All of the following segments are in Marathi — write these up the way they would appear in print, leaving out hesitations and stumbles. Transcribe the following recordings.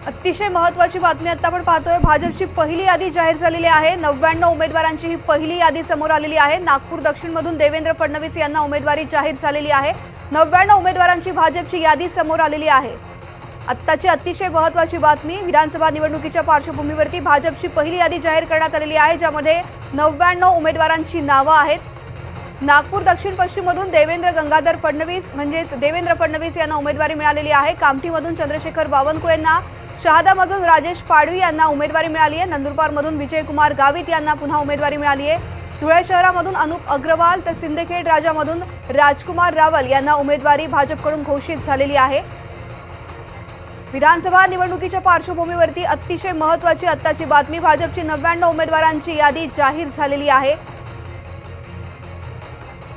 अतिशय महत्त्वाची बातमी आता आपण पाहतोय। भाजपची पहिली यादी जाहीर झालेली आहे। 99 उमेदवारांची ही पहिली यादी समोर आलेली आहे। नागपूर दक्षिणमधून देवेंद्र फडणवीस यांना उमेदवारी जाहीर झालेली आहे। 99 उमेदवारांची भाजपची यादी समोर आलेली आहे। आत्ताची अतिशय महत्त्वाची बातमी, विधानसभा निवडणुकीच्या पार्श्वभूमीवरती भाजपची पहिली यादी जाहीर करण्यात आलेली आहे, ज्यामध्ये 99 उमेदवारांची नावे आहेत। नागपूर दक्षिण पश्चिममधून देवेंद्र गंगाधर फडणवीस म्हणजेच देवेंद्र फडणवीस यांना उमेदवारी मिळालेली आहे। कामठीमधून चंद्रशेखर बावनकुळे यांना, शहादामधून राजेश पाडवी यांना उमेदवारी मिळाली आहे। नंदुरबारमधून विजयकुमार गावित यांना पुन्हा उमेदवारी मिळाली आहे। धुळे शहरामधून अनुप अग्रवाल तर सिंदखेड राजामधून राजकुमार रावल यांना उमेदवारी भाजपकडून घोषित झालेली आहे। विधानसभा निवडणुकीच्या पार्श्वभूमीवरती अतिशय महत्त्वाची आत्ताची बातमी, भाजपची 99 उमेदवारांची यादी जाहीर झालेली आहे।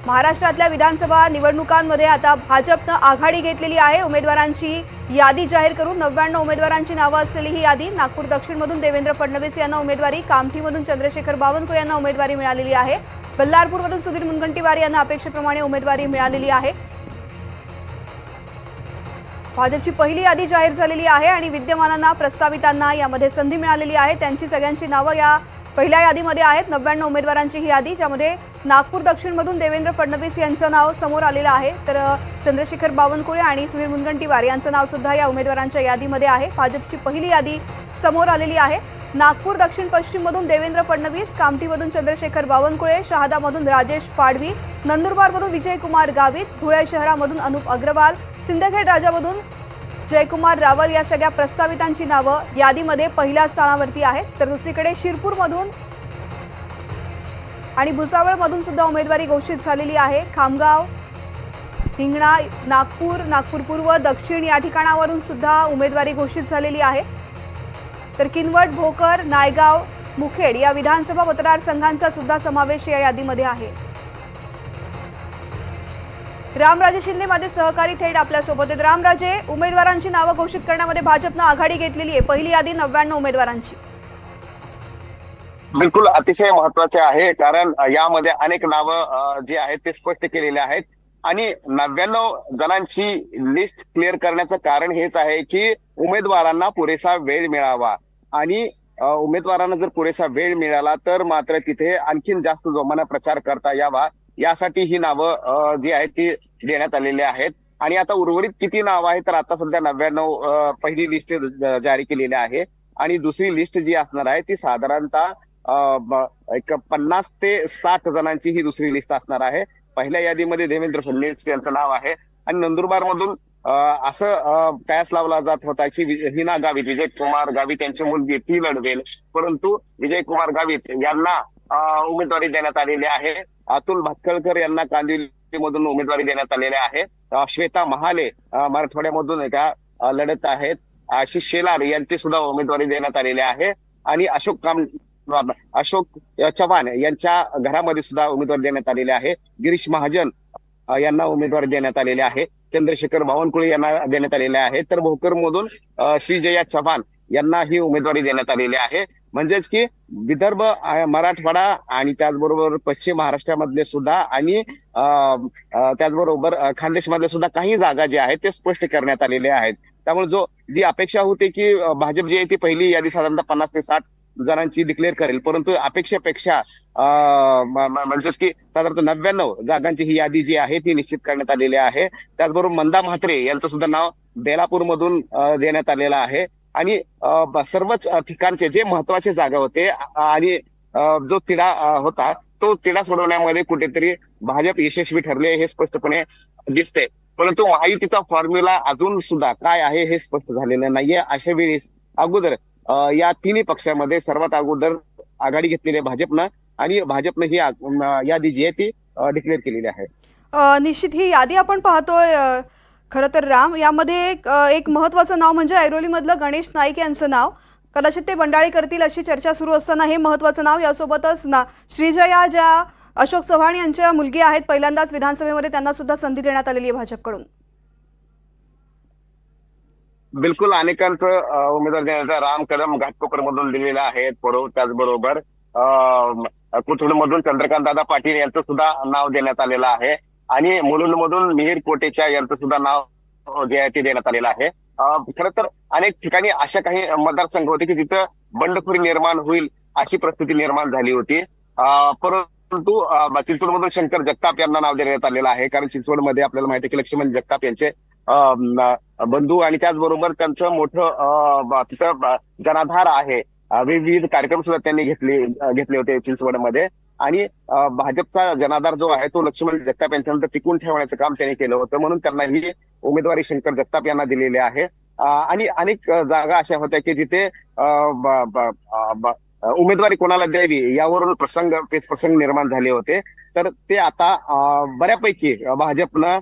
महाराष्ट्रातल्या विधानसभा निवडणुकांमध्ये आता भाजपने आघाडी घेतलेली आहे। उमेदवारांची यादी जाहीर करून 99 उमेदवारांची नावे असलेली ही यादी, नागपूर दक्षिणमधून देवेंद्र फडणवीस यांना उमेदवारी, कामठीमधून चंद्रशेखर बावनकुळे यांना उमेदवारी मिळालेली आहे। बल्लारपूरमधून सुधीर मुनगंटीवार यांना अपेक्षेप्रमाणे उमेदवारी मिळालेली आहे। भाजपची पहिली यादी जाहीर झालेली आहे आणि विद्यमानांना, प्रस्तावितांना यामध्ये संधी मिळालेली आहे। त्यांची सगळ्यांची नावे या पहिल्या यादीमध्ये आहेत। 99 उमेदवारांची ही यादी, ज्यामध्ये नागपूर दक्षिणमधून देवेंद्र फडणवीस यांचं नाव समोर आलेलं आहे, तर चंद्रशेखर बावनकुळे आणि सुधीर मुनगंटीवार यांचं नाव सुद्धा या उमेदवारांच्या यादीमध्ये आहे। भाजपची पहिली यादी समोर आलेली आहे। नागपूर दक्षिण पश्चिममधून देवेंद्र फडणवीस, कामठीमधून चंद्रशेखर बावनकुळे, शहादामधून राजेश पाडवी, नंदुरबारमधून विजयकुमार गावित, धुळे शहरामधून अनुप अग्रवाल, सिंदखेड राजामधून जयकुमार रावल या सगळ्या प्रस्तावितांची नावे यादीमध्ये पहिल्या स्थानावरती आहेत। तर दुसरीकडे शिरपूरमधून आणि भुसावळमधून सुद्धा उमेदवारी घोषित झालेली आहे। खामगाव, हिंगणा, नागपूर पूर्व, दक्षिण या ठिकाणावरून सुद्धा उमेदवारी घोषित झालेली आहे। तर किनवट, भोकर, नायगाव, मुखेड या विधानसभा मतदारसंघांचा सुद्धा समावेश या यादीमध्ये आहे। रामराजे शिंदे माझे सहकारी थेट आपल्यासोबत आहेत। रामराजे, उमेदवारांची नावे घोषित करण्यामध्ये भाजपने आघाडी घेतलेली आहे। पहिली यादी 99 उमेदवारांची। बिलकुल अतिशय महत्वाचे आहे, कारण यामध्ये अनेक नावं जी आहेत ते स्पष्ट केलेले आहेत आणि 99 जणांची लिस्ट क्लिअर करण्याचं कारण हेच आहे की उमेदवारांना पुरेसा वेळ मिळावा आणि उमेदवारांना जर पुरेसा वेळ मिळाला तर मात्र तिथे आणखीन जास्त जोमाने प्रचार करता यावा, यासाठी ही नावं जी आहेत ती देण्यात आलेली आहेत। आणि आता उर्वरित किती नावं आहेत, तर आता सध्या 99 पहिली लिस्ट जारी केलेली आहे आणि दुसरी लिस्ट जी असणार आहे ती साधारणतः एक 50 ते 60 जणांची ही दुसरी लिस्ट असणार आहे। पहिल्या यादीमध्ये देवेंद्र फडणवीस यांचं नाव आहे आणि नंदुरबार मधून असं कयास लावला जात होता की हिना गावित, विजयकुमार गावित यांची मुलगी ती लढवेल, परंतु विजयकुमार गावित यांना उमेदवारी देण्यात आलेली आहे। अतुल भातखळकर यांना कांदिवलीमधून उमेदवारी देण्यात आलेली आहे। श्वेता महाले मराठवाड्यामधून एका लढत आहेत। आशिष शेलार यांची सुद्धा उमेदवारी देण्यात आलेली आहे आणि अशोक चव्हाण यांच्या घरामध्ये सुद्धा उमेदवारी देण्यात आलेली आहे। गिरीश महाजन यांना उमेदवारी देण्यात आलेली आहे। चंद्रशेखर बावनकुळे यांना देण्यात आलेले आहे, तर भोकरमधून श्रीजया चव्हाण यांना ही उमेदवारी देण्यात आलेली आहे। म्हणजेच की विदर्भ, मराठवाडा आणि त्याचबरोबर पश्चिम महाराष्ट्रामधले सुद्धा आणि त्याचबरोबर खानदेशमधले सुद्धा काही जागा जे आहेत ते स्पष्ट करण्यात आलेले आहेत। त्यामुळे जी अपेक्षा होती की भाजप जी आहे ती पहिली यादी साधारणतः 50 ते 60 जणांची डिक्लेअर करेल, परंतु अपेक्षेपेक्षा म्हणजेच की साधारणतः 99 जागांची ही यादी जी आहे ती निश्चित करण्यात आलेली आहे। त्याचबरोबर मंदा म्हात्रे यांचं सुद्धा नाव बेलापूर मधून देण्यात आलेलं आहे आणि सर्वच ठिकाणचे जे महत्वाचे जागा होते आणि जो तिढा होता तो तिढा सोडवण्यामध्ये कुठेतरी भाजप यशस्वी ठरले हे स्पष्टपणे दिसते, परंतु महायुतीचा फॉर्म्युला अजून सुद्धा काय आहे हे स्पष्ट झालेलं नाहीये। अशा वेळी अगोदर या तिन्ही पक्षामध्ये सर्वात अगोदर आघाडी घेतलेली आहे भाजपनं आणि भाजपनं ही यादी जी आहे ती डिक्लेअर केलेली आहे। निश्चित ही यादी आपण पाहतोय। खरं तर राम, यामध्ये एक महत्त्वाचं नाव म्हणजे ऐरोलीमधलं गणेश नाईक यांचं नाव, कदाचित ते बंडाळी करतील अशी चर्चा सुरू असताना हे महत्त्वाचं नाव, यासोबतच श्रीजया ज्या अशोक चव्हाण यांच्या मुलगी आहेत, पहिल्यांदाच विधानसभेमध्ये त्यांना सुद्धा संधी देण्यात आलेली आहे भाजपकडून। बिलकुल अनेकांचं उमेदवार देण्याचा राम कदम घाटकोपर मधून दिलेला आहे, त्याचबरोबर कोथरूड मधून चंद्रकांत दादा पाटील यांचं सुद्धा नाव देण्यात आलेलं आहे आणि मुलुंड मधून मिहीर कोटेचा यांचं सुद्धा नाव जे आहे ते देण्यात आलेला आहे. खरं तर अनेक ठिकाणी अशा काही मतदारसंघ होते की जिथं बंडखोरी निर्माण होईल अशी परिस्थिती निर्माण झाली होती. परंतु चिंचवडमधून शंकर जगताप यांना नाव देण्यात आलेलं आहे, कारण चिंचवडमध्ये आपल्याला माहिती आहे की लक्ष्मण जगताप यांचे बंधू आणि त्याचबरोबर त्यांचं मोठं तिथं जनाधार आहे. विविध कार्यक्रम सुद्धा त्यांनी घेतले होते चिंचवडमध्ये. आणि भाजपचा जनाधार जो आहे तो लक्ष्मण जगताप यांच्यानंतर टिकून ठेवण्याचं काम त्यांनी केलं होतं, म्हणून त्यांना ही उमेदवारी शंकर जगताप यांना दिलेली आहे. आणि अनेक जागा अशा होत्या की जिथे उमेदवारी कोणाला द्यावी यावरून प्रसंग निर्माण झाले होते. तर ते आता बऱ्यापैकी भाजपनं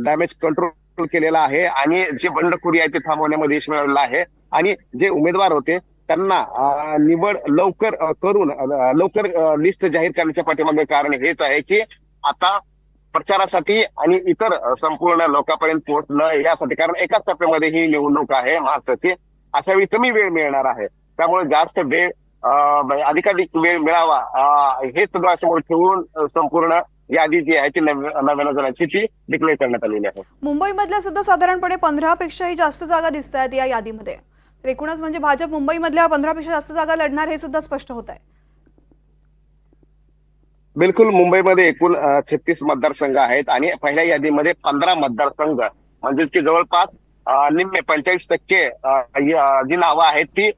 डॅमेज कंट्रोल केलेला आहे आणि जे बंडखोरी आहे ते थांबवण्यामध्ये यश मिळवलेलं आहे. आणि जे उमेदवार होते त्यांना निवड लवकर करून लवकर लिस्ट जाहीर करण्याच्या पाठीमागे कारण हेच आहे की आता प्रचारासाठी आणि इतर संपूर्ण लोकांपर्यंत पोहोचणं यासाठी, कारण एकाच टप्प्यामध्ये ही निवडणूक आहे महाराष्ट्राची, अशा वेळी कमी वेळ मिळणार आहे. त्यामुळे जास्त वेळ अधिकाधिक वेळ मिळावा हेच डोळ्यासमोर ठेवून संपूर्ण यादी जी आहे ती 99 जणांची ती डिक्लेअर करण्यात आलेली आहे. मुंबईमधल्या सुद्धा साधारणपणे 15 पेक्षाही जास्त जागा दिसत आहेत या यादीमध्ये. तर एकूणच म्हणजे भाजप मुंबईमधल्या 15 पेक्षा जास्त जागा लढणार हे सुद्धा स्पष्ट होत आहे. बिलकुल, मुंबईमध्ये एकूण 36 मतदारसंघ आहेत आणि पहिल्या यादीमध्ये 15 मतदारसंघ म्हणजेच की जवळपास निम्मे 45% जी नावं आहेत ती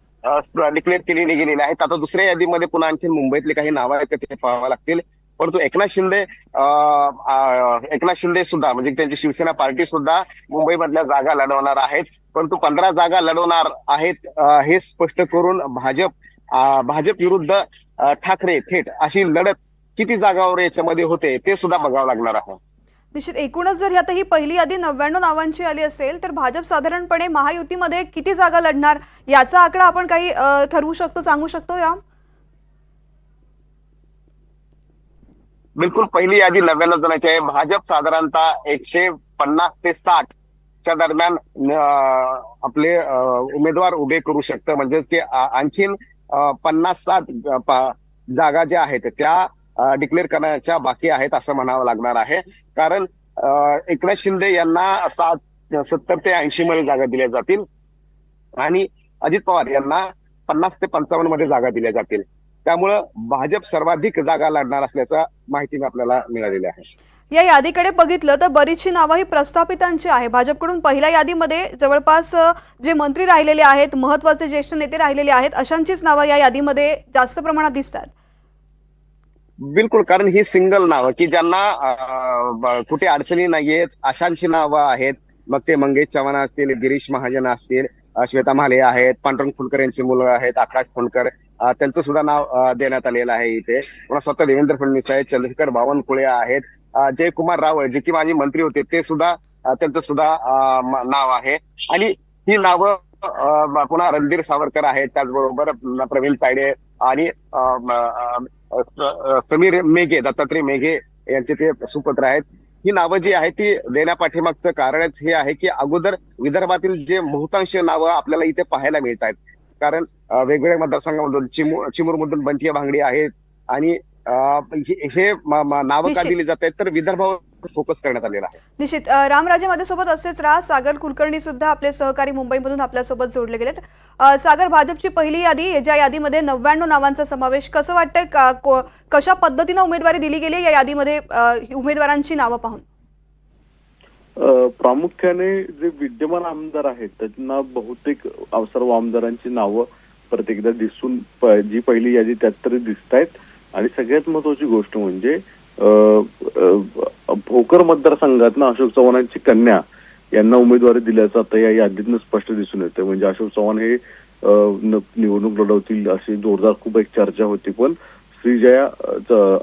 डिक्लेअर केलेली गेलेली आहेत. आता दुसऱ्या यादीमध्ये पुन्हा आणखी मुंबईतले काही नावं आहेत ते पाहावं लागतील. परंतु एकनाथ शिंदे सुद्धा म्हणजे त्यांची शिवसेना पार्टी सुद्धा मुंबईमधल्या जागा लढवणार आहेत. परंतु 15 जागा लढवणार आहेत हे स्पष्ट करून भाजप विरुद्ध ठाकरे थेट अशी लढत किती जागावर याच्यामध्ये होते ते सुद्धा बघावं लागणार आहे. निश्चित एकूणच जर आता ही पहिली यादी 99 नावांची आली असेल तर भाजप साधारणपणे महायुतीमध्ये किती जागा लढणार याचा आकडा आपण काही ठरवू शकतो, सांगू शकतो राम? बिलकुल, पहिली यादी 99 जणांची आहे. भाजप साधारणतः 150 ते 60 च्या दरम्यान आपले उमेदवार उभे करू शकतं. म्हणजेच की आणखीन 50-60 जागा ज्या आहेत त्या डिक्लेअर करण्याच्या बाकी आहेत असं म्हणावं लागणार आहे. कारण एकनाथ शिंदे यांना 70 ते 80 मध्ये जागा दिल्या जातील आणि अजित पवार यांना 50 ते 55 मध्ये जागा दिल्या जातील. त्यामुळं भाजप सर्वाधिक जागा लढणार असल्याचा माहिती आपल्याला मिळालेली आहे. या यादीकडे बघितलं तर बरीचशी नावं ही प्रस्थापितांची आहे. भाजपकडून पहिल्या यादीमध्ये जवळपास जे मंत्री राहिलेले आहेत, महत्वाचे ज्येष्ठ नेते राहिलेले आहेत, अशांचीच नावं या यादीमध्ये जास्त प्रमाणात दिसतात. बिलकुल, कारण ही सिंगल नावं की ज्यांना कुठे अडचणी नाहीयेत अशांची नावं आहेत. मग ते मंगेश चव्हाण असतील, गिरीश महाजन असतील, श्वेता महाले आहेत, पांडुरंग फुंडकर यांची मुलं आहेत, आकाश फुंडकर, त्यांचं सुद्धा नाव देण्यात आलेलं आहे इथे. पुन्हा स्वतः देवेंद्र फडणवीस आहेत, चंद्रशेखर बावनकुळे आहेत, जयकुमार रावळ जे की माजी मंत्री होते ते सुद्धा त्यांचं सुद्धा नाव आहे. आणि ही नावं पुन्हा रणधीर सावरकर आहेत, त्याचबरोबर प्रवीण तायडे आणि समीर मेघे, दत्तात्रय मेघे यांचे ते सुपुत्र आहेत. ही नावं जी आहेत ती देण्यापाठीमागचं कारणच हे आहे की अगोदर विदर्भातील जे बहुतांश नावं आपल्याला इथे पाहायला मिळत आहेत, कारण वेगवेगळ्या मतदारसंघामधून चिमूरमधून बंटिया भांगडी आहेत आणि हे नावं का दिली जात आहेत तर विदर्भावर फोकस करण्यात आलेला आहे. निश्चित रामराजे माझ्यासोबत असेच राहा. सागर कुलकर्णी सुद्धा आपले सहकारी मुंबईमधून आपल्यासोबत जोडले गेलेत. सागर, भाजपची पहिली यादी, ज्या यादीमध्ये 99 नावांचा समावेश, कसं वाटतंय कशा पद्धतीने उमेदवारी दिली गेली या यादीमध्ये उमेदवारांची नावं पाहून? प्रामुख्याने जे विद्यमान आमदार आहेत त्यांना बहुतेक सर्व आमदारांची नावं परत एकदा दिसून जी पहिली यादी त्यात तरी दिसत आहेत. आणि सगळ्यात महत्वाची गोष्ट म्हणजे भोकर मतदारसंघातनं अशोक चव्हाणांची कन्या यांना उमेदवारी दिल्याचं आता या यादीतनं स्पष्ट दिसून येतं. म्हणजे अशोक चव्हाण हे निवडणूक लढवतील अशी जोरदार खूप एक चर्चा होती, पण श्रीजया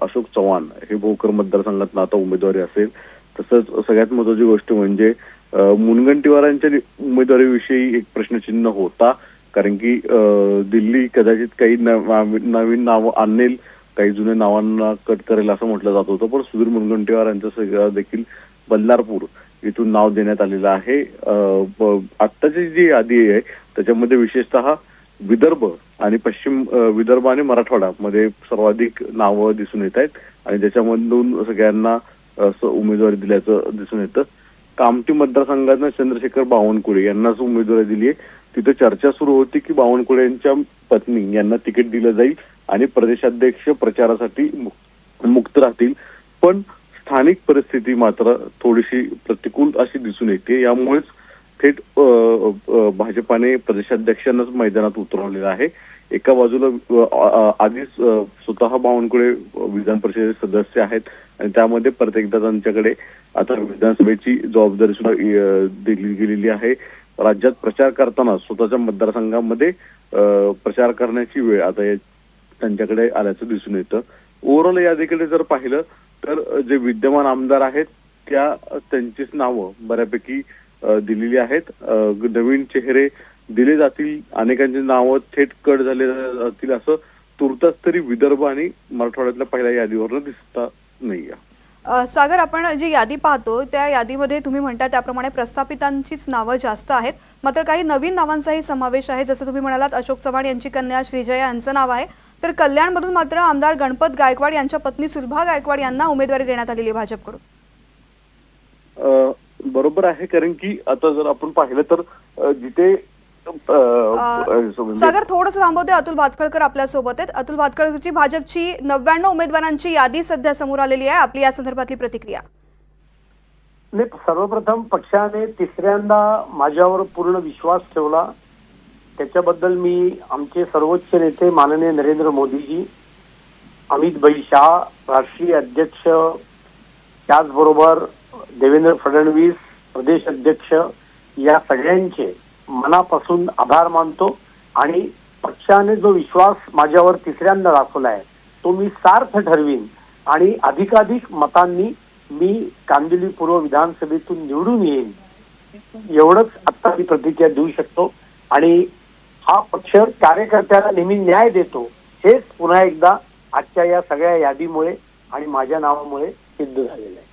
अशोक चव्हाण हे भोकर मतदारसंघातनं आता उमेदवारी असेल. तसंच सगळ्यात महत्वाची गोष्ट म्हणजे मुनगंटीवारांच्या उमेदवारीविषयी एक प्रश्नचिन्ह होता, कारण की दिल्ली कदाचित काही नवीन नावं आणेल, काही जुन्या नावांना कट करेल असं म्हटलं जात होतं. पण सुधीर मुनगंटीवार यांचं सगळं देखील बल्लारपूर इथून नाव देण्यात आलेलं आहे. आत्ताची जी यादी आहे त्याच्यामध्ये विशेषतः विदर्भ आणि मराठवाडा मध्ये सर्वाधिक नावं दिसून येत आहेत आणि त्याच्यामधून सगळ्यांना उमेदवारी दिल्याचं दिसून येतं. कामठी मतदारसंघातनं चंद्रशेखर बावनकुळे यांनाच उमेदवारी दिली आहे. तिथे चर्चा सुरू होती की बावनकुळे यांच्या पत्नी यांना तिकीट दिलं जाईल आणि प्रदेशाध्यक्ष प्रचारासाठी मुक्त राहतील. पण स्थानिक परिस्थिती मात्र थोडीशी प्रतिकूल अशी दिसून येते. यामुळेच थेट भाजपाने प्रदेशाध्यक्षांनाच मैदानात उतरवलेलं आहे. एका बाजूला आधीच स्वतः बावनकुळे विधान परिषदेचे सदस्य आहेत आणि त्यामध्ये प्रत्येकदा त्यांच्याकडे आता विधानसभेची जबाबदारी सुद्धा दिली गेलेली आहे. राज्यात प्रचार करताना स्वतःच्या मतदारसंघामध्ये प्रचार करण्याची वेळ आता त्यांच्याकडे आल्याचं दिसून येतं. ओव्हरऑल यादीकडे जर पाहिलं तर जे विद्यमान आमदार आहेत त्यांचीच नावं बऱ्यापैकी दिलेली आहेत. नवीन चेहरे दिले जातील, अनेकांची नावं थेट कट झाले जातील असं तुर्तास तरी विदर्भ आणि मराठवाड्यातल्या पहिल्या यादीवरनं दिसता नाहीये. सागर, आपण जी यादी पाहतो त्या यादीमध्ये तुम्ही म्हणता त्याप्रमाणे प्रस्थापितांचीच नावं जास्त आहेत, मात्र काही नवीन नावांचाही समावेश आहे. जसं तुम्ही म्हणालात अशोक चव्हाण यांची कन्या श्रीजया यांचं नाव आहे, तर कल्याणमधून मात्र आमदार गणपत गायकवाड यांच्या पत्नी सुलभा गायकवाड यांना उमेदवारी देण्यात आलेली आहे भाजपकडून. बरोबर आहे, कारण की आता जर आपण पाहिलं तर जिथे सागर थोडंसं थांबवते. अतुल भातखळकर आपल्या सोबत आहेत. अतुल भातखळकरची भाजपची 99 उमेदवारांची यादी सध्या समोर आलेली आहे. आपली या संदर्भातली प्रतिक्रिया? नाही, सर्वप्रथम पक्षाने तिसऱ्यांदा माझ्यावर पूर्ण विश्वास ठेवला, त्याच्याबद्दल मी आमचे सर्वोच्च नेते माननीय नरेंद्र मोदीजी, अमित भाई शाह राष्ट्रीय अध्यक्ष, त्याचबरोबर देवेंद्र फडणवीस प्रदेश अध्यक्ष, या सगळ्यांचे मनापासून आभार मानतो. आणि पक्षाने जो विश्वास माझ्यावर तिसऱ्यांदा दाखवला आहे तो मी सार्थ ठरवीन आणि अधिकाधिक मतांनी मी कांदिवली पूर्व विधानसभेतून निवडून येईन, एवढंच आता मी प्रतिक्रिया देऊ शकतो. आणि हा पक्ष कार्यकर्त्याला नेहमी न्याय देतो, हेच पुन्हा एकदा आजच्या या सगळ्या यादीमुळे आणि माझ्या नावामुळे सिद्ध झालेलं आहे.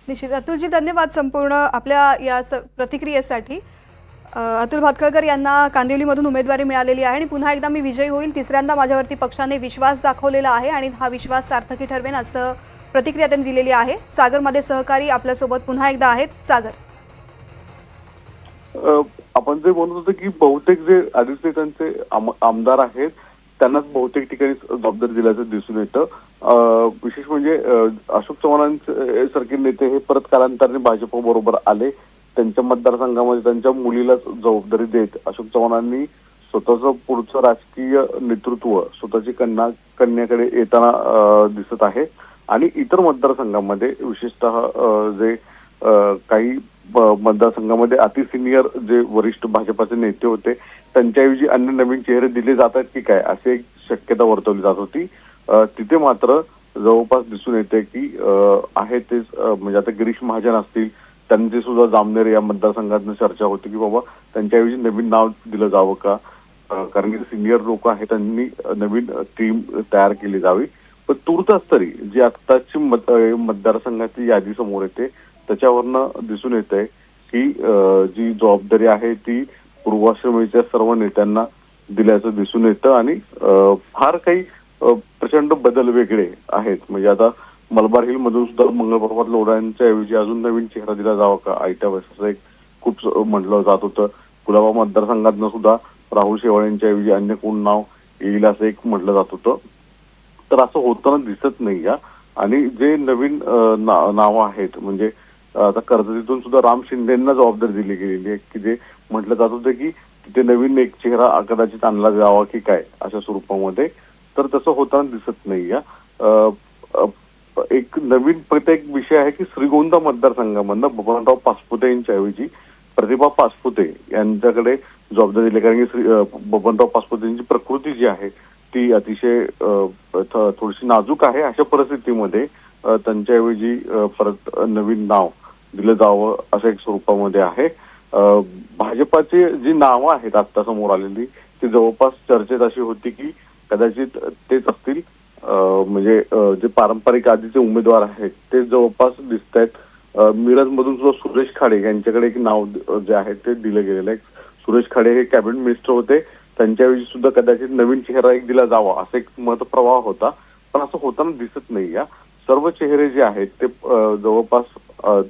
निश्चित अतुलजी, धन्यवाद संपूर्ण आपल्या या प्रतिक्रियेसाठी. अतुल भातखळकर यांना कांदिवलीमधून उमेदवारी मिळालेली आहे आणि पुन्हा एकदा मी विजयी होईल, तिसऱ्यांदा माझ्यावरती पक्षाने विश्वास दाखवलेला आहे आणि हा विश्वास सार्थकी ठरवेन असं प्रतिक्रिया त्यांनी दिलेली आहे. सागरमध्ये सहकारी आपल्यासोबत पुन्हा एकदा आहेत. सागर, आपण जे म्हणत होतो की बहुतेक जे आदिवासी त्यांचे आमदार आहेत त्यांनाच बहुतेक ठिकाणी जबाबदारी दिल्याचं दिसून येतं. विशेष म्हणजे अशोक चव्हाणांसारखे नेते हे परत कालांतराने भाजप बरोबर आले. त्यांच्या मतदारसंघामध्ये त्यांच्या मुलीलाच जबाबदारी देत अशोक चव्हाणांनी स्वतःचं पुढचं राजकीय नेतृत्व स्वतःची कन्याकडे येताना दिसत आहे. आणि इतर मतदारसंघामध्ये विशेषतः जे काही मतदारसंघामध्ये अति सिनियर जे वरिष्ठ भाजपाचे नेते होते त्यांच्याऐवजी अन्य नवीन चेहरे दिले जातात की काय अशी एक शक्यता वर्तवली जात होती. तिथे मात्र जवळपास दिसून येते की आहे तेच म्हणजे आता गिरीश महाजन असतील, त्यांची सुद्धा जामनेर या मतदारसंघातून चर्चा होती की बाबा त्यांच्याऐवजी नवीन नाव दिलं जावं का, कारण की सिनियर लोक आहेत त्यांनी नवीन टीम तयार केली जावी. पण तुर्तास तरी जी आत्ताची मतदारसंघाची यादी समोर येते त्याच्यावरनं दिसून येत आहे की जी जबाबदारी आहे ती पूर्वाश्रमीच्या सर्व नेत्यांना दिल्याचं दिसून येतं. आणि फार काही प्रचंड बदल वेगळे आहेत. म्हणजे आता मलबार हिल मधून सुद्धा मंगळ पर्वत लोढांच्या ऐवजी अजून नवीन चेहरा दिला जावा का आयत्या वेळेस असं एक खूप म्हटलं जात होतं. कुलाबा मतदारसंघातनं सुद्धा राहुल शेवाळेंच्या ऐवजी अन्य कोण नाव येईल असं एक म्हटलं जात होतं. तर असं होताना दिसत नाही या. आणि जे नवीन नावं आहेत म्हणजे आता कर्जतीतून सुद्धा राम शिंदेंना जबाबदारी दिली गेलेली आहे की जे म्हटलं जात होतं की तिथे नवीन एक चेहरा कदाचित आणला जावा की काय अशा स्वरूपामध्ये, तर तसं होताना दिसत नाही या. एक नवीन प्रत्येक विषय आहे की श्रीगोंदा मतदारसंघामधनं बबनराव पाचपुते यांच्याऐवजी प्रतिभा पाचपुते यांच्याकडे जबाबदारी दिली, कारण की बबनराव पाचपुते यांची प्रकृती जी आहे ती अतिशय थोडीशी नाजूक आहे. अशा परिस्थितीमध्ये त्यांच्याऐवजी परत नवीन नाव दिलं जावं असं एक स्वरूपामध्ये आहे. भाजपाची जी नावं आहेत आता समोर आलेली ती जवळपास चर्चेत अशी होती की कदाचित तेच असतील. म्हणजे जे पारंपरिक आधीचे उमेदवार आहेत ते जवळपास दिसत आहेत. मिरजमधून सुद्धा सुरेश खाडे यांच्याकडे एक नाव जे आहे ते दिलं गेलेलं आहे. सुरेश खाडे हे कॅबिनेट मिनिस्टर होते, त्यांच्याऐवजी सुद्धा कदाचित नवीन चेहरा एक दिला जावा असा एक मतप्रवाह होता, पण असं होताना दिसत नाही या. सर्व चेहरे जे आहेत ते जवळपास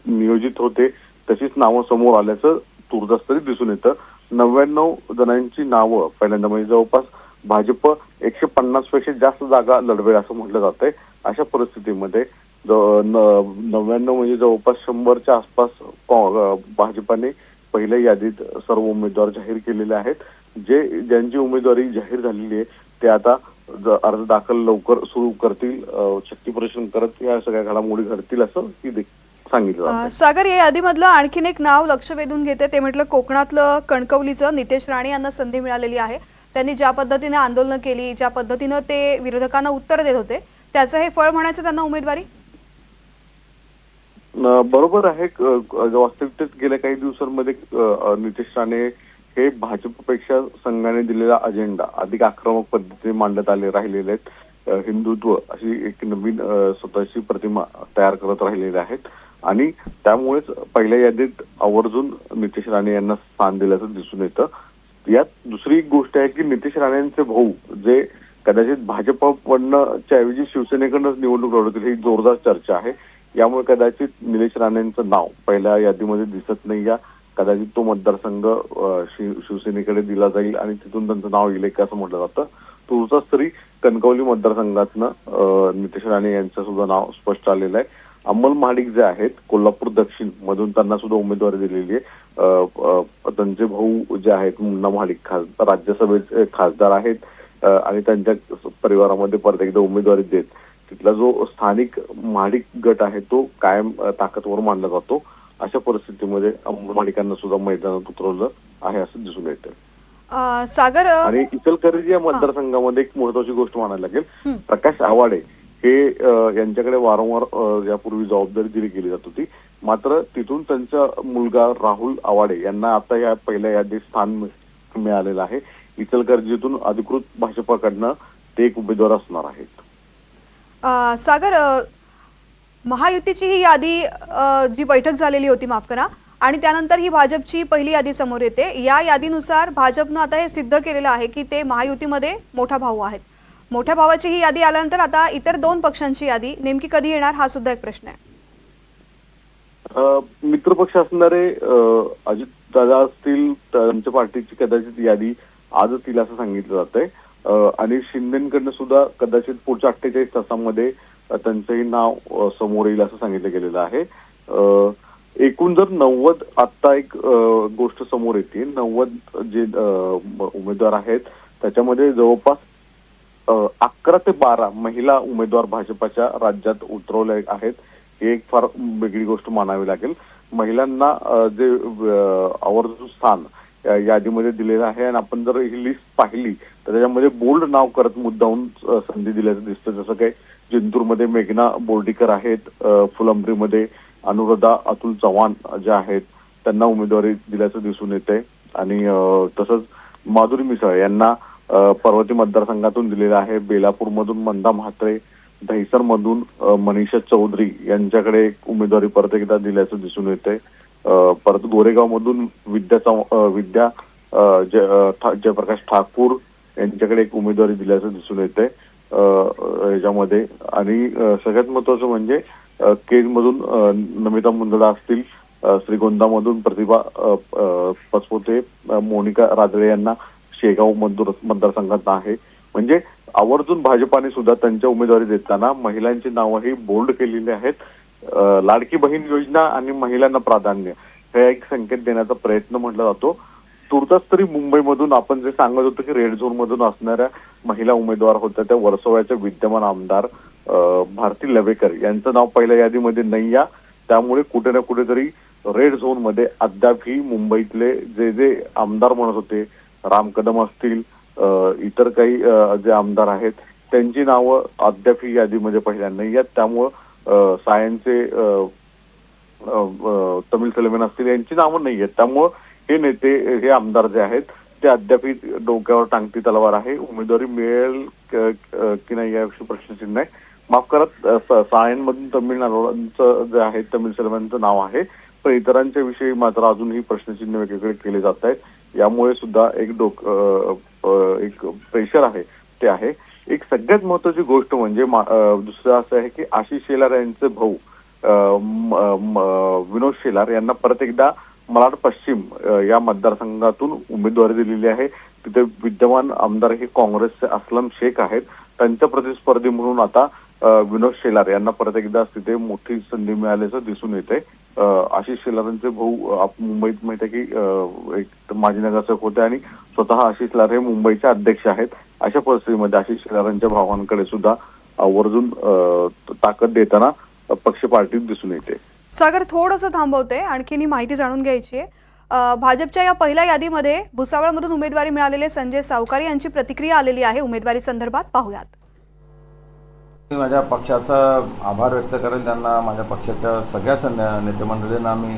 नियोजित होते तशीच नावं समोर आल्याचं तुर्तास तरी दिसून येतं. 99 जणांची नावं पहिल्यांदा म्हणजे जवळपास भाजप 150 पेक्षा जास्त जागा लढवेल असं म्हटलं जातंय. अशा परिस्थितीमध्ये 99 म्हणजे जवळपास 100च्या आसपास भाजपाने पहिल्या यादीत सर्व उमेदवार जाहीर केलेले आहेत. ज्यांची उमेदवारी जाहीर झालेली आहे ते आता अर्ज दाखल लवकर सुरू करतील, शक्तीप्रदर्शन करत या सगळ्या घडामोडी घडतील असं सांगितलं जातं. सागर, या यादीमधलं आणखीन एक नाव लक्ष वेधून घेते ते म्हटलं कोकणातलं कणकवलीचं नितेश राणे यांना संधी मिळालेली आहे. त्यांनी ज्या पद्धतीने आंदोलनं केली, ज्या पद्धतीनं ते विरोधकांना उत्तर देत होते, त्याचं हे फळ म्हणायचं त्यांना उमेदवारी. बरोबर आहे. वास्तविकतेत गेल्या काही दिवसांमध्ये नितेश राणे हे भाजपपेक्षा संघाने दिलेला अजेंडा अधिक आक्रमक पद्धतीने मांडत राहिलेले आहेत. हिंदुत्व अशी एक नवीन स्वतःची प्रतिमा तयार करत राहिलेले आहेत आणि त्यामुळेच पहिल्या यादीत आवर्जून नितेश राणे यांना स्थान दिल्याचं दिसून येतं. यात दुसरी एक गोष्ट आहे की नितेश राणेंचे भाऊ जे कदाचित भाजपकडनंच्या ऐवजी शिवसेनेकडनंच निवडणूक लढवतील ही जोरदार चर्चा आहे. यामुळे कदाचित निलेश राणेंचं नाव पहिल्या यादीमध्ये दिसत नाही. या कदाचित तो मतदारसंघ शिवसेनेकडे दिला जाईल आणि तिथून त्यांचं नाव येईल असं म्हटलं जातं. तुर्तास तरी कणकवली मतदारसंघातनं नितेश राणे यांचं सुद्धा नाव स्पष्ट आलेलं आहे. अमल महाडिक जे आहेत कोल्हापूर दक्षिण मधून त्यांना सुद्धा उमेदवारी दिलेली आहे. त्यांचे भाऊ जे आहेत मुन्ना महाडिक राज्यसभेचे खासदार आहेत आणि त्यांच्या परिवारामध्ये परत एकदा उमेदवारी देत तिथला जो स्थानिक महाडिक गट आहे तो कायम ताकदवर मानला जातो. अशा परिस्थितीमध्ये अमल महाडिकांना सुद्धा मैदानात उतरवलं आहे असं दिसून येतं. सागर, आणि इचलकरंजी या मतदारसंघामध्ये एक महत्वाची गोष्ट म्हणायला लागेल, प्रकाश आवाडे हे यांच्याकडे वारंवार यापूर्वी जबाबदारी दिली गेली जात होती. मात्र तिथून त्यांचा मुलगा राहुल आवाडे यांना आता या पहिल्या यादीत स्थान मिळालेलं आहे. इचलकरंजीतून अधिकृत भाजपाकडनं ते एक उमेदवार असणार आहेत. सागर, महायुतीची ही यादी जी बैठक झालेली होती, माफ करा, आणि त्यानंतर ही भाजपची पहिली यादी समोर येते. या यादीनुसार भाजपनं आता हे सिद्ध केलेलं आहे की ते महायुतीमध्ये मोठा भाऊ आहेत. मोठ्या भावाची ही यादी आल्यानंतर आता इतर 2 पक्षांची यादी नेमकी कधी येणार हा सुद्धा एक प्रश्न आहे. मित्रपक्ष असणारे अजितदादा असतील त्यांच्या पार्टीची कदाचित यादी आजच येईल असं सांगितलं जातंय आणि शिंदेकडनं सुद्धा कदाचित पुढच्या 48 तासांमध्ये त्यांचंही नाव समोर येईल असं सांगितलं गेलेलं आहे. एकूण जर 90 आत्ता एक गोष्ट समोर येते, 90 जे उमेदवार आहेत त्याच्यामध्ये जवळपास 11 ते 12 महिला उमेदवार भाजपाच्या राज्यात उतरवले आहेत. ही एक फार वेगळी गोष्ट मानावी लागेल. महिलांना जे आवर्जून स्थान यादीमध्ये दिलेलं आहे आणि आपण जर ही लिस्ट पाहिली तर त्याच्यामध्ये बोल्ड नाव करत मुद्दाहून संधी दिल्याचं दिसतं. जसं काही जिंतूरमध्ये मेघना बोर्डीकर आहेत, फुलंब्रीमध्ये अनुराधा अतुल चव्हाण ज्या आहेत त्यांना उमेदवारी दिल्याचं दिसून येते आणि तसंच माधुरी मिसाळ यांना पर्वती मतदारसंघातून दिलेलं आहे. बेलापूरमधून मंदा म्हात्रे, दहिसरमधून मनीषा चौधरी यांच्याकडे उमेदवारी परत एकदा दिल्याचं दिसून येते. परत गोरेगावमधून विद्या जयप्रकाश ठाकूर यांच्याकडे एक उमेदवारी दिल्याचं दिसून येते याच्यामध्ये. आणि सगळ्यात महत्वाचं म्हणजे केजमधून नमिता मुंदडा असतील, श्रीगोंदामधून प्रतिभा पचपोते, मोनिका राजळे यांना शेगाव मतदारसंघात आहे. म्हणजे आवर्जून भाजपाने सुद्धा त्यांच्या उमेदवारी देताना महिलांची नावंही बोल्ड केलेली आहेत. लाडकी बहीण योजना आणि महिलांना प्राधान्य हे एक संकेत देण्याचा प्रयत्न म्हटला जातो. तुर्तास तरी मुंबईमधून आपण जे सांगत होतो की रेड झोन मधून असणाऱ्या महिला उमेदवार होत्या त्या वर्सोवाच्या विद्यमान आमदार भारती लवेकर यांचं नाव पहिल्या यादीमध्ये नाही या. त्यामुळे कुठे ना कुठेतरी रेड झोन मध्ये अद्यापही मुंबईतले जे आमदार म्हणत होते, राम कदम असतील, इतर काही जे आमदार आहेत त्यांची नावं अद्यापही यादीमध्ये पहिल्या नाही आहेत. त्यामुळं सायनचे तमिल सलेमान असतील यांची नावं नाही आहेत. त्यामुळं हे नेते, हे आमदार जे आहेत ते अद्याप डोक्यावर टांगती तलवार आहे. उमेदवारी मिळेल की नाही याविषयी प्रश्नचिन्ह आहे. माफ करा, सायनमधून तमिळनाडूचं जे आहे तमिल सलेमानचं नाव आहे, पण इतरांच्या विषयी मात्र अजूनही प्रश्नचिन्ह वेगवेगळे केले जात आहेत. यामुळे सुद्धा एक प्रेशर आहे ते आहे एक सगळ्यात महत्वाची गोष्ट म्हणजे दुसरं असं आहे की आशिष शेलार यांचे भाऊ विनोद शेलार यांना परत एकदा malaड पश्चिम या मतदारसंघातून उमेदवारी दिलेली आहे. तिथे विद्यमान आमदार हे काँग्रेसचे अस्लम शेख आहेत. त्यांच्या प्रतिस्पर्धी म्हणून आता विनोद शेलार यांना परत एकदा तिथे मोठी संधी मिळाल्याचं दिसून येते. आशिष शेलारांचे भाऊ मुंबईत माहित आहे की एक माजी नगरसेवक होते आणि स्वतः आशिष शेलार हे मुंबईचे अध्यक्ष आहेत. अशा परिस्थितीमध्ये आशिष शेलारांच्या भावांकडे सुद्धा आवर्जून ताकद देताना पक्ष पार्टीत दिसून येते. सागर थोडंसं थांबवते, आणखीन ही माहिती जाणून घ्यायची आहे. भाजपच्या या पहिल्या यादीमध्ये भुसावळमधून उमेदवारी मिळालेले संजय सावकारी यांची प्रतिक्रिया आलेली आहे उमेदवारी संदर्भात, पाहूयात. मी माझ्या पक्षाचा आभार व्यक्त करेल. त्यांना माझ्या पक्षाच्या सगळ्या नेते मंडळींना मी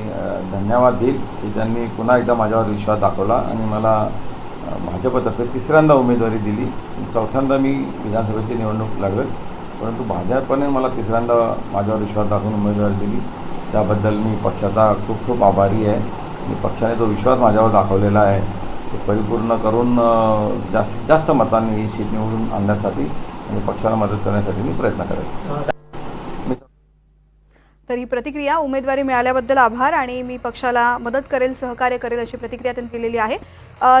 धन्यवाद देईल की त्यांनी पुन्हा एकदा माझ्यावर विश्वास दाखवला आणि मला भाजपतर्फे तिसऱ्यांदा उमेदवारी दिली. चौथ्यांदा मी विधानसभेची निवडणूक लढवेल, परंतु भाजपने मला तिसऱ्यांदा माझ्यावर विश्वास दाखवून उमेदवारी दिली. त्याबद्दल मी पक्षाचा खूप खूप आभारी आहे. आणि पक्षाने जो विश्वास माझ्यावर दाखवलेला आहे तो परिपूर्ण करून जास्तीत जास्त मतांनी ही सीट निवडून आणण्यासाठी आणि पक्षाला मदत करण्यासाठी मी प्रयत्न करेन. तर ही प्रतिक्रिया, उमेदवारी मिळाल्याबद्दल आभार आणि मी पक्षाला मदत करेल, सहकार्य करेल, अशी प्रतिक्रिया त्यांनी दिलेली आहे.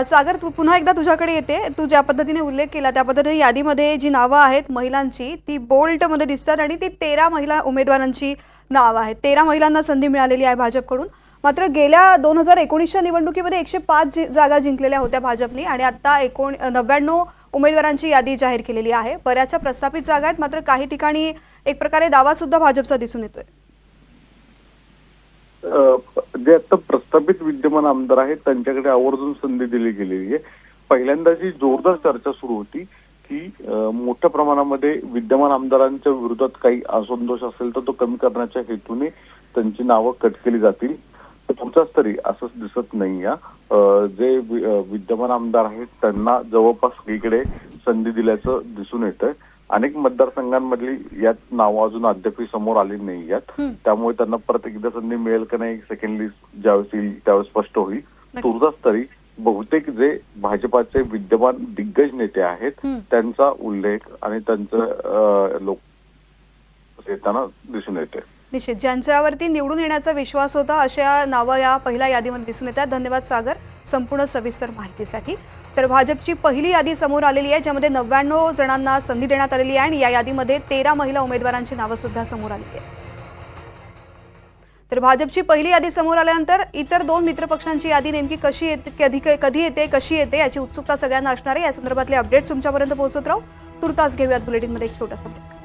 सागर, तू पुन्हा एकदा तुझ्याकडे येते. तू ज्या पद्धतीने उल्लेख केला त्या पद्धतीने यादीमध्ये जी नावं आहेत महिलांची ती बोल्टमध्ये दिसतात आणि ती 13 महिला उमेदवारांची नावं आहेत. 13 महिलांना संधी मिळालेली आहे भाजपकडून. मात्र गेल्या 2019च्या निवडणुकीमध्ये 105 जागा जिंकलेल्या होत्या भाजपने आणि आता 99 उमेदवारांची यादी जाहीर केलेली आहे. बऱ्याचशा प्रस्थापित जागा आहेत, मात्र काही ठिकाणी एक प्रकारे दावा सुद्धा भाजपचा दिसून येतोय. जे आता प्रस्थापित विद्यमान आमदार आहेत त्यांच्याकडे आवर्जून संधी दिली गेलेली आहे. पहिल्यांदा जी जोरदार चर्चा सुरू होती की मोठ्या प्रमाणामध्ये विद्यमान आमदारांच्या विरोधात काही असंतोष असेल तर तो कमी करण्याच्या हेतूने त्यांची नावं कट केली जातील. तुमचाच तरी असंच दिसत नाही. जे विद्यमान आमदार आहेत त्यांना जवळपास सगळीकडे संधी दिल्याचं दिसून येतंय. अनेक मतदारसंघांमधली यात नावं अजून अद्याप समोर आली नाही यात. त्यामुळे त्यांना परत एकदा संधी मिळेल का नाही सेकंड लिस्ट ज्यावेळेस येईल त्यावेळेस स्पष्ट होईल. तुर्तास तरी बहुतेक जे भाजपाचे विद्यमान दिग्गज नेते आहेत त्यांचा उल्लेख आणि त्यांचं लोक येताना दिसून येते. निश्चित, ज्यांच्यावरती निवडून येण्याचा विश्वास होता अशा नावं या पहिल्या यादीमध्ये दिसून येतात. धन्यवाद सागर संपूर्ण सविस्तर माहितीसाठी. तर भाजपची पहिली यादी समोर आलेली आहे ज्यामध्ये 99 जणांना संधी देण्यात आलेली आहे आणि या यादीमध्ये 13 महिला उमेदवारांची नावं सुद्धा समोर आलेली आहे. तर भाजपची पहिली यादी समोर आल्यानंतर इतर 2 मित्रपक्षांची यादी नेमकी कशी येते, कधी येते, कशी येते याची उत्सुकता सगळ्यांना असणार आहे. या संदर्भातले अपडेट्स तुमच्यापर्यंत पोहोचत राहू. तुर्तास घेऊयात बुलेटिनमध्ये एक छोटासा ब्रेक.